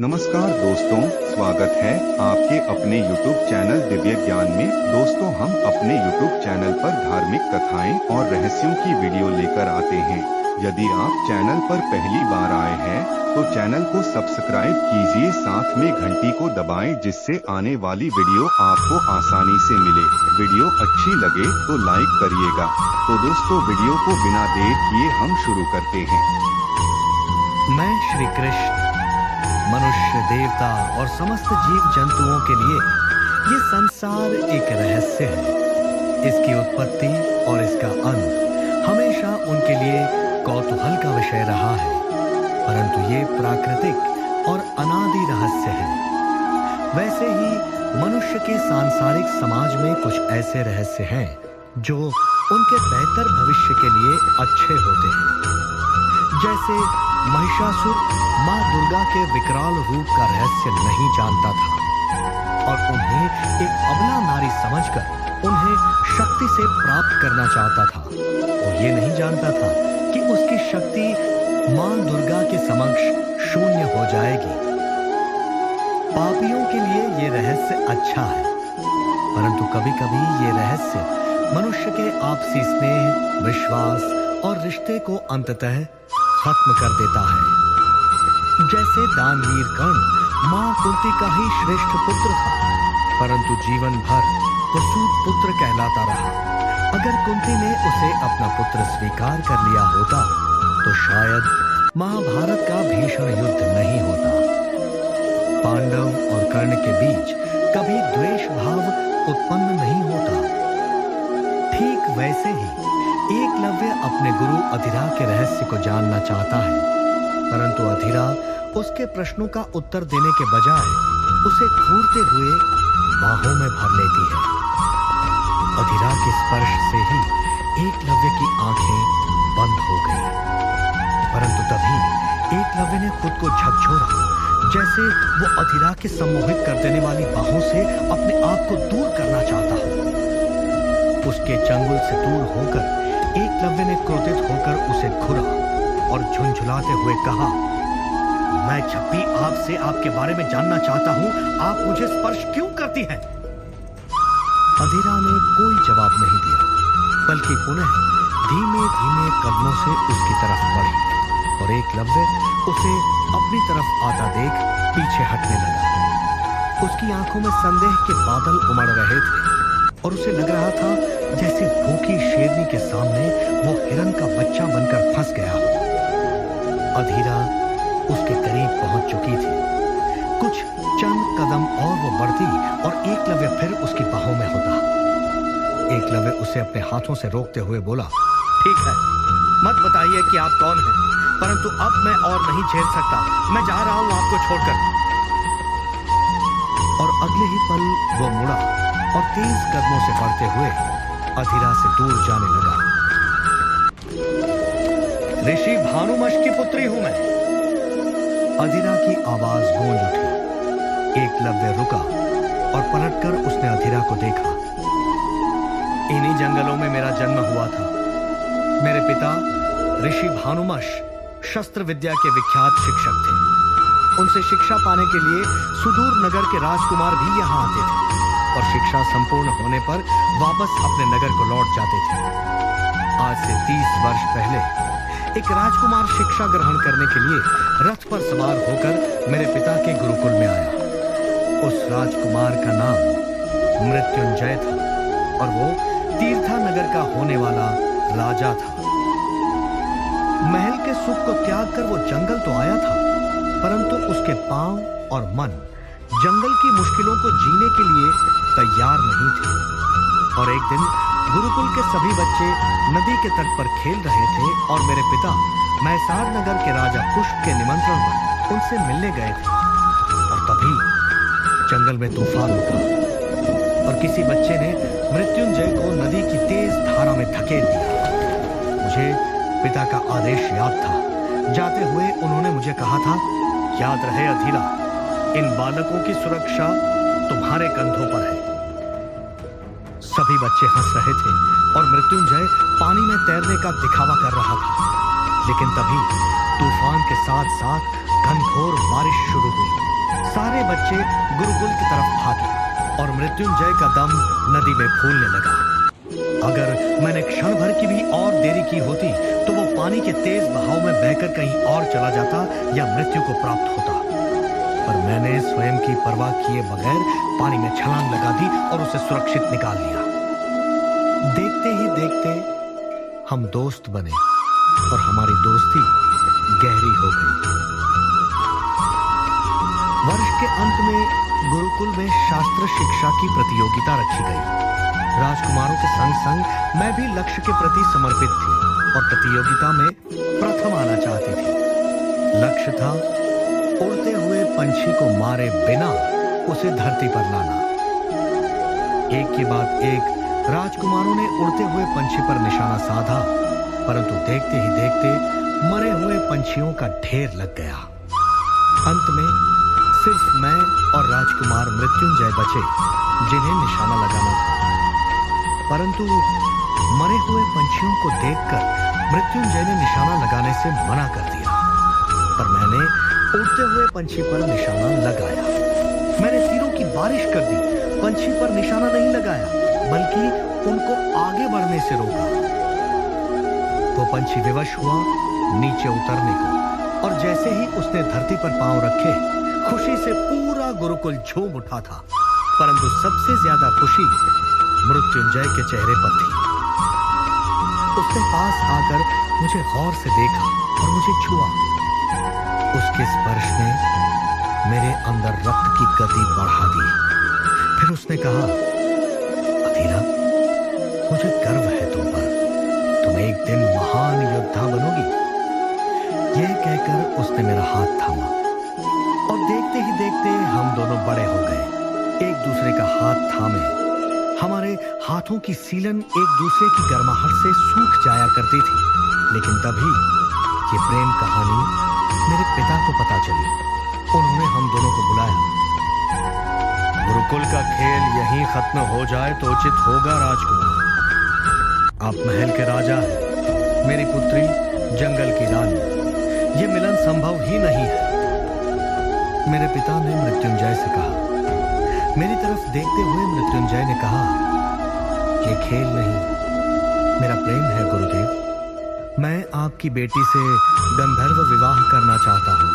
नमस्कार दोस्तों, स्वागत है आपके अपने YouTube चैनल दिव्य ज्ञान में। दोस्तों, हम अपने YouTube चैनल पर धार्मिक कथाएं और रहस्यों की वीडियो लेकर आते हैं। यदि आप चैनल पर पहली बार आए हैं तो चैनल को सब्सक्राइब कीजिए, साथ में घंटी को दबाएं जिससे आने वाली वीडियो आपको आसानी से मिले। वीडियो अच्छी लगे तो लाइक करिएगा। तो दोस्तों, वीडियो को बिना देर किए हम शुरू करते हैं। मैं श्री कृष्ण मनुष्य, देवता और समस्त जीव जंतुओं के लिए ये संसार एक रहस्य है। इसकी उत्पत्ति और इसका अंत हमेशा उनके लिए कौतूहल का विषय रहा है, परंतु ये प्राकृतिक और अनादि रहस्य है। वैसे ही मनुष्य के सांसारिक समाज में कुछ ऐसे रहस्य हैं जो उनके बेहतर भविष्य के लिए अच्छे होते हैं। जैसे महिषासुर माँ दुर्गा के विकराल रूप का रहस्य नहीं जानता था और उन्हें एक अबला नारी समझकर उन्हें शक्ति से प्राप्त करना चाहता था। वो ये नहीं जानता था कि उसकी शक्ति माँ दुर्गा के समक्ष शून्य हो जाएगी। पापियों के लिए ये रहस्य अच्छा है, परंतु कभी-कभी ये रहस्य मनुष्य के आपसी स्नेह, विश्वास और रिश्ते को अंततः खत्म कर देता है। जैसे दानवीर कर्ण मां कुंती का ही श्रेष्ठ पुत्र था, परंतु जीवन भर वो सूत पुत्र कहलाता रहा। अगर कुंती ने उसे अपना पुत्र स्वीकार कर लिया होता तो शायद महाभारत का भीषण युद्ध नहीं होता। पांडव और कर्ण के बीच कभी द्वेष भाव उत्पन्न नहीं होता। ठीक वैसे ही एकलव्य अपने गुरु अधिरा के रहस्य को जानना चाहता है, परंतु अधिरा उसके प्रश्नों का उत्तर देने के बजाय उसे घूरते हुए बाहों में भर लेती है। अधिरा के स्पर्श से ही एकलव्य की आंखें बंद हो गईं, परंतु तभी एकलव्य ने खुद को झकझोरा, जैसे वो अधिरा के सम्मोहित कर देने वाली बाहों से अपने आप को दूर करना चाहता हो। उसके चंगुल से दूर होकर एकलव्य ने क्रोधित होकर उसे घुरा और झुंझुलाते हुए कहा, मैं जब भी आपसे आपके बारे में जानना चाहता हूं, आप मुझे स्पर्श क्यों करती हैं? अधिरा ने कोई जवाब नहीं दिया, बल्कि पुनः धीमे धीमे कदमों से उसकी तरफ बढ़ी और एकलव्य उसे अपनी तरफ आता देख पीछे हटने लगा। उसकी आंखों में संदेह के बादल उमड़ रहे थे और उसे लग रहा था जैसे भूखी शेरनी के सामने वो हिरन का बच्चा बनकर फंस गया हो। अधिरा उसके करीब पहुंच चुकी थी। कुछ चंद कदम और वो बढ़ती और एकलव्य फिर उसकी बाहों में होता। एकलव्य उसे अपने हाथों से रोकते हुए बोला, ठीक है, मत बताइए कि आप कौन हैं, परंतु अब मैं और नहीं झेल सकता। मैं जा रहा हूं आपको छोड़कर। और अगले ही पल वो मुड़ा और तेज कदमों से बढ़ते हुए अधिरा से दूर जाने लगा। ऋषि भानुमश की पुत्री हूं मैं। अधिरा की आवाज गूंज उठी। एकलव्य रुका और पलटकर उसने अधिरा को देखा। इन्हीं जंगलों में मेरा जन्म हुआ था। मेरे पिता ऋषि भानुमश शस्त्र विद्या के विख्यात शिक्षक थे। उनसे शिक्षा पाने के लिए सुदूर नगर के राजकुमार भी यहाँ आते थे और शिक्षा संपूर्ण होने पर वापस अपने नगर को लौट जाते थे। आज से 30 वर्ष पहले एक राजकुमार शिक्षा ग्रहण करने के लिए रथ पर सवार होकर मेरे पिता के गुरुकुल में आया। उस राजकुमार का नाम मृत्युंजय था और वो तीर्था नगर का होने वाला राजा था। महल के सुख को त्याग कर वो जंगल तो आया था, परंतु उसके पांव और मन जंगल की मुश्किलों को जीने के लिए तैयार नहीं थे। और एक दिन गुरुकुल के सभी बच्चे नदी के तट पर खेल रहे थे और मेरे पिता मैसार नगर के राजा पुष्प के निमंत्रण पर उनसे मिलने गए थे। और तभी जंगल में तूफान उठा और किसी बच्चे ने मृत्युंजय को नदी की तेज धारा में धकेल दिया। मुझे पिता का आदेश याद था। जाते हुए उन्होंने मुझे कहा था, याद रहे अधिरा, इन बालकों की सुरक्षा तुम्हारे कंधों पर है। सभी बच्चे हंस रहे थे और मृत्युंजय पानी में तैरने का दिखावा कर रहा था। लेकिन तभी तूफान के साथ साथ घनघोर बारिश शुरू हुई। सारे बच्चे गुरुकुल की तरफ भागे और मृत्युंजय का दम नदी में फूलने लगा। अगर मैंने क्षण भर की भी और देरी की होती तो वो पानी के तेज बहाव में बहकर कहीं और चला जाता या मृत्यु को प्राप्त होता। पर मैंने स्वयं की परवाह किए बगैर पानी में छलांग लगा दी और उसे सुरक्षित निकाल लिया। देखते ही देखते हम दोस्त बने और हमारी दोस्ती गहरी हो गई। वर्ष के अंत में गुरुकुल में शास्त्र शिक्षा की प्रतियोगिता रखी गई। राजकुमारों के संग संग मैं भी लक्ष्य के प्रति समर्पित थी और प्रतियोगिता में प्रथम आना चाहती थी। लक्ष्य था उड़ते हुए पंछी को मारे बिना उसे धरती पर लाना। एक के बाद एक राजकुमारों ने उड़ते हुए पंछी पर निशाना साधा, परंतु देखते ही देखते मरे हुए पंछियों का ढेर लग गया। अंत में सिर्फ मैं और राजकुमार मृत्युंजय बचे जिन्हें निशाना लगाना था। परंतु मरे हुए पंछियों को देखकर मृत्युंजय ने निशाना लगाने से मना कर दिया, पर मैंने उड़ते हुए पंछी पर निशाना लगाया। मैंने तीरों की बारिश कर दी, पंछी पर निशाना नहीं लगाया बल्कि उनको आगे बढ़ने से रोका। वो पंछी विवश हुआ नीचे उतरने को, और जैसे ही उसने धरती पर पांव रखे खुशी से पूरा गुरुकुल झूम उठा था। परंतु सबसे ज्यादा खुशी मृत्युंजय के चेहरे पर थी। उसने पास आकर मुझे गौर से देखा और मुझे छुआ। उसके स्पर्श ने मेरे अंदर रक्त की गति बढ़ा दी। फिर उसने कहा, अधीरा, मुझे गर्व है तुम पर, तुम एक दिन महान योद्धा बनोगी। यह कहकर उसने मेरा हाथ थामा और देखते ही देखते हम दोनों बड़े हो गए। एक दूसरे का हाथ थामे हमारे हाथों की सीलन एक दूसरे की गर्माहट से सूख जाया करती थी। लेकिन तभी ये प्रेम कहानी मेरे पिता को पता चली। उन्होंने हम दोनों को बुलाया। गुरुकुल का खेल यहीं खत्म हो जाए तो उचित होगा राजकुमार। आप महल के राजा हैं, मेरी पुत्री जंगल की रानी। ये मिलन संभव ही नहीं है। मेरे पिता ने मृत्युंजय से कहा। मेरी तरफ देखते हुए मृत्युंजय ने कहा, ये खेल नहीं, मेरा प्रेम है गुरुदेव। मैं आपकी बेटी से गंधर्व विवाह करना चाहता हूं।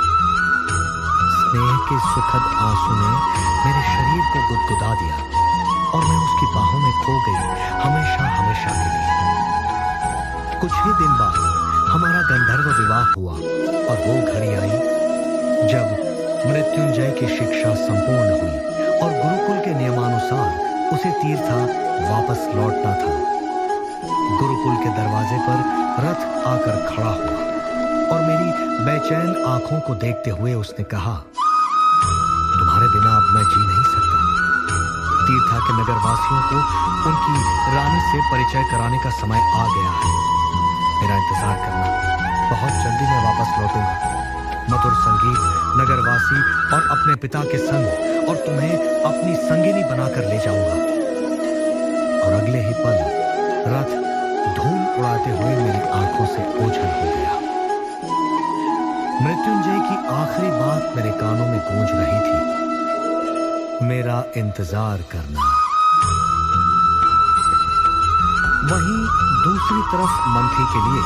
स्नेह के सुखद आंसू ने मेरे शरीर को गुदगुदा दिया और मैं उसकी बाहों में खो गई, हमेशा हमेशा के लिए। कुछ ही दिन बाद हमारा गंधर्व विवाह हुआ और वो घड़ी आई जब मृत्युंजय की शिक्षा संपूर्ण हुई और गुरुकुल के नियमानुसार उसे तीर्था वापस लौटना था। गुरुकुल के दरवाजे पर रथ आकर खड़ा हुआ और मेरी बेचैन आंखों को देखते हुए उसने कहा, तुम्हारे बिना अब मैं जी नहीं सकता। तीर्था के नगरवासियों को उनकी रानी से परिचय कराने का समय आ गया है। मेरा इंतजार करना, बहुत जल्दी मैं वापस लौटूंगा। मधुर संगीत, नगरवासी और अपने पिता के संग, और तुम्हें अपनी संगिनी बनाकर ले जाऊंगा। और अगले ही पल रथ धूल उड़ाते हुए मेरी आंखों से ओझल हो गया। मृत्युंजय की आखिरी बात मेरे कानों में गूंज रही थी, मेरा इंतजार करना। वहीं दूसरी तरफ मंथी के लिए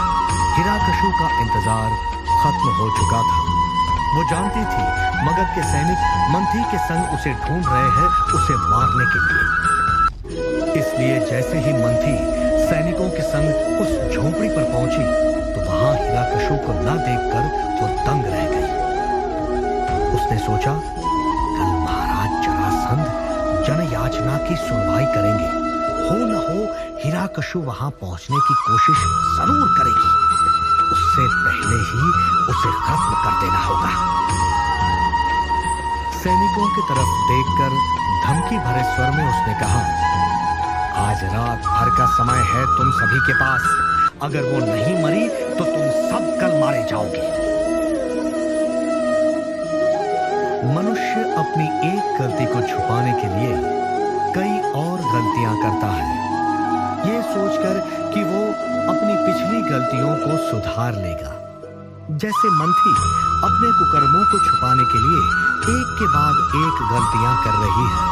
हिरण्यकश्यप का इंतजार खत्म हो चुका था। वो जानती थी मगध के सैनिक मंथी के संग उसे ढूंढ रहे हैं, उसे मारने के लिए। इसलिए जैसे ही मंथी सैनिकों के संग उस झोपड़ी पर पहुंची तो वहां हिरण्यकश्यप को न देखकर वो दंग रह गई। उसने सोचा, कल महाराज जरासंध जनयाचना की सुनवाई करेंगे, हो न हो हिरण्यकश्यप वहां पहुंचने की कोशिश जरूर करेगी। उससे पहले ही उसे खत्म कर देना होगा। सैनिकों की तरफ देखकर धमकी भरे स्वर में उसने कहा, आज रात भर का समय है तुम सभी के पास। अगर वो नहीं मरी तो तुम सब कल मारे जाओगे। मनुष्य अपनी एक गलती को छुपाने के लिए कई और गलतियां करता है, ये सोचकर कि वो अपनी पिछली गलतियों को सुधार लेगा। जैसे मंथी अपने कुकर्मों को छुपाने के लिए एक के बाद एक गलतियां कर रही है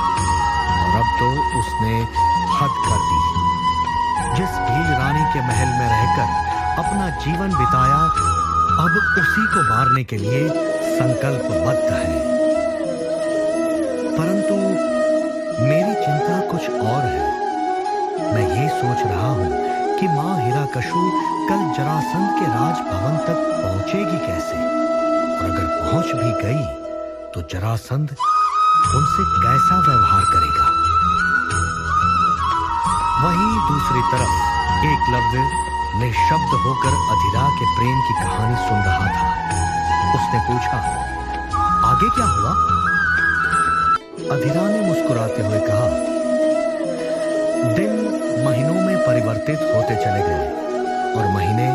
और अब तो उसने हद कर दी। जिस भील रानी के महल में रहकर अपना जीवन बिताया, अब उसी को मारने के लिए संकल्पबद्ध है। परंतु मेरी चिंता कुछ और है। मैं ये सोच रहा हूं कि मां हिरण्यकश्यप कल जरासंध के राजभवन तक पहुंचेगी कैसे, और अगर पहुंच भी गई तो जरासंध उनसे कैसा व्यवहार करेगा। वहीं दूसरी तरफ एकलव्य निशब्द होकर अधिरा के प्रेम की कहानी सुन रहा था। उसने पूछा, आगे क्या हुआ? अधिरा ने मुस्कुराते हुए कहा, दिन महीनों में परिवर्तित होते चले गए और महीने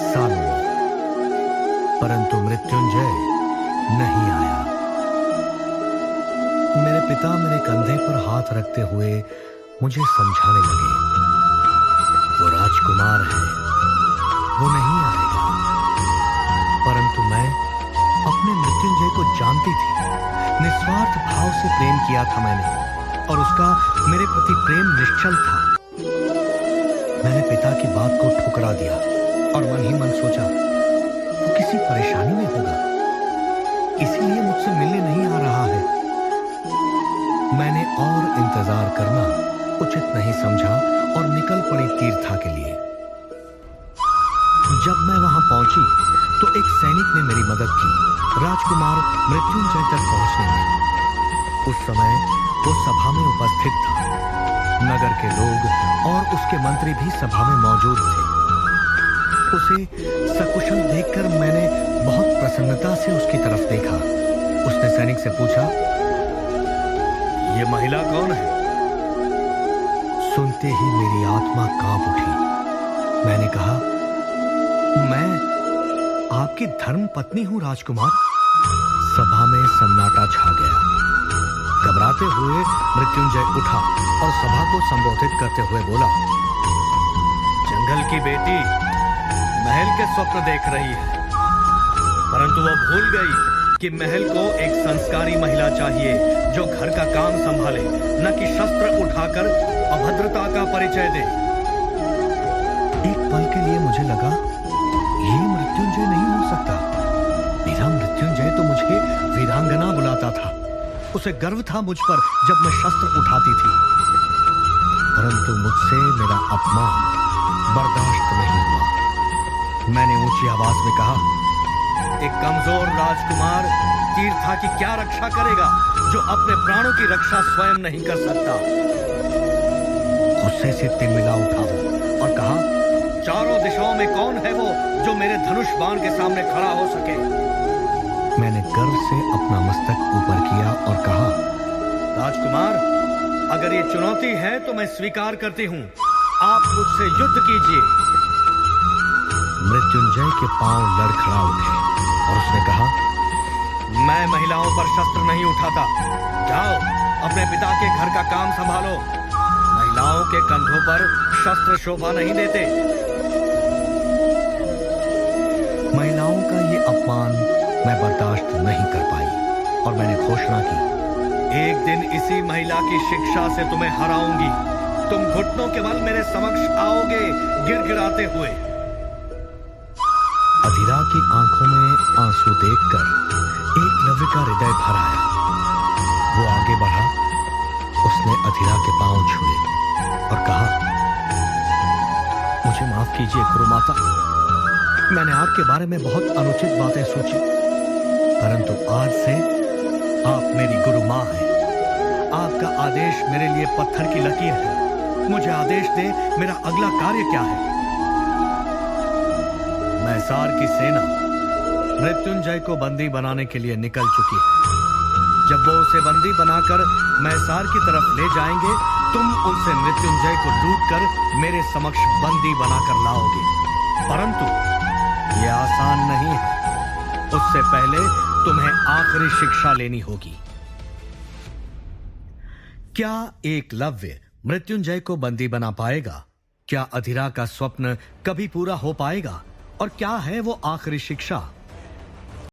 सालों में, परंतु मृत्युंजय नहीं आया। मेरे पिता मेरे कंधे पर हाथ रखते हुए मुझे समझाने लगे, वो राजकुमार है, वो नहीं आएगा। परंतु मैं अपने मृत्युंजय को जानती थी। निस्वार्थ भाव से प्रेम किया था मैंने, और उसका मेरे प्रति प्रेम निश्चल था। मैंने पिता की बात को ठुकरा दिया और मन ही मन सोचा, वो किसी परेशानी में होगा, इसीलिए मुझसे मिलने नहीं आ रहा है। मैंने और इंतजार करना उचित नहीं समझा और निकल पड़ी तीर्था के लिए। जब मैं वहां पहुंची तो एक सैनिक ने मेरी मदद की राजकुमार मृत्युंजय तक पहुंचने में। उस समय वो सभा में उपस्थित था। नगर के लोग और उसके मंत्री भी सभा में मौजूद थे। उसे सकुशल देखकर मैंने बहुत प्रसन्नता से उसकी तरफ देखा। उसने सैनिक से पूछा, ये महिला कौन है? सुनते ही मेरी आत्मा कांप उठी। मैंने कहा, मैं आपकी धर्म पत्नी हूं राजकुमार। सभा में सन्नाटा छा गया। घबराते हुए मृत्युंजय उठा और सभा को संबोधित करते हुए बोला, जंगल की बेटी महल के स्वप्न देख रही है, परंतु वो भूल गई कि महल को एक संस्कारी महिला चाहिए जो घर का काम संभाले, न कि शस्त्र उठाकर अभद्रता का परिचय दे। एक पल के लिए मुझे लगा, ये मृत्युंजय नहीं हो सकता। मेरा मृत्युंजय तो मुझे वीरांगना बुलाता था। उसे गर्व था मुझ पर जब मैं शस्त्र उठाती थी। परंतु मुझसे मेरा अपमान बर्दाश्त नहीं हुआ। मैंने ऊंची आवाज में कहा, एक कमजोर राजकुमार तीर्था की क्या रक्षा करेगा जो अपने प्राणों की रक्षा स्वयं नहीं कर सकता। गुस्से से तिलमिला उठा वो और कहा, चारों दिशाओं में कौन है वो जो मेरे धनुष बाण के सामने खड़ा हो सके? मैंने गर्व से अपना मस्तक ऊपर किया और कहा, राजकुमार, अगर ये चुनौती है तो मैं स्वीकार करती हूं। आप मुझसे युद्ध कीजिए। मृत्युंजय के पांव लड़खड़ा उठे और उसने कहा, मैं महिलाओं पर शस्त्र नहीं उठाता। जाओ, अपने पिता के घर का काम संभालो। महिलाओं के कंधों पर शस्त्र शोभा नहीं देते। महिलाओं का ये अपमान मैं बर्दाश्त नहीं कर पाई और मैंने घोषणा की, एक दिन इसी महिला की शिक्षा से तुम्हें हराऊंगी। तुम घुटनों के बल मेरे समक्ष आओगे गिड़गिड़ाते हुए। अधिरा की आंखों में आंसू देखकर एकलव्य का हृदय भर आया। वो आगे बढ़ा, उसने अधिरा के पांव छुए और कहा, मुझे माफ कीजिए गुरु माता, मैंने आपके बारे में बहुत अनुचित बातें सोची, परंतु आज से आप मेरी गुरु मां हैं। आपका आदेश मेरे लिए पत्थर की लकीर है। मुझे आदेश दे, मेरा अगला कार्य क्या है? मैसार की सेना मृत्युंजय को बंदी बनाने के लिए निकल चुकी है। जब वो उसे बंदी बनाकर मैसार की तरफ ले जाएंगे, तुम उनसे मृत्युंजय को लूटकर मेरे समक्ष बंदी बनाकर लाओगे। परंतु यह आसान नहीं है। उससे पहले तुम्हें आखिरी शिक्षा लेनी होगी। क्या एकलव्य मृत्युंजय को बंदी बना पाएगा? क्या अधिरा का स्वप्न कभी पूरा हो पाएगा? और क्या है वो आखिरी शिक्षा?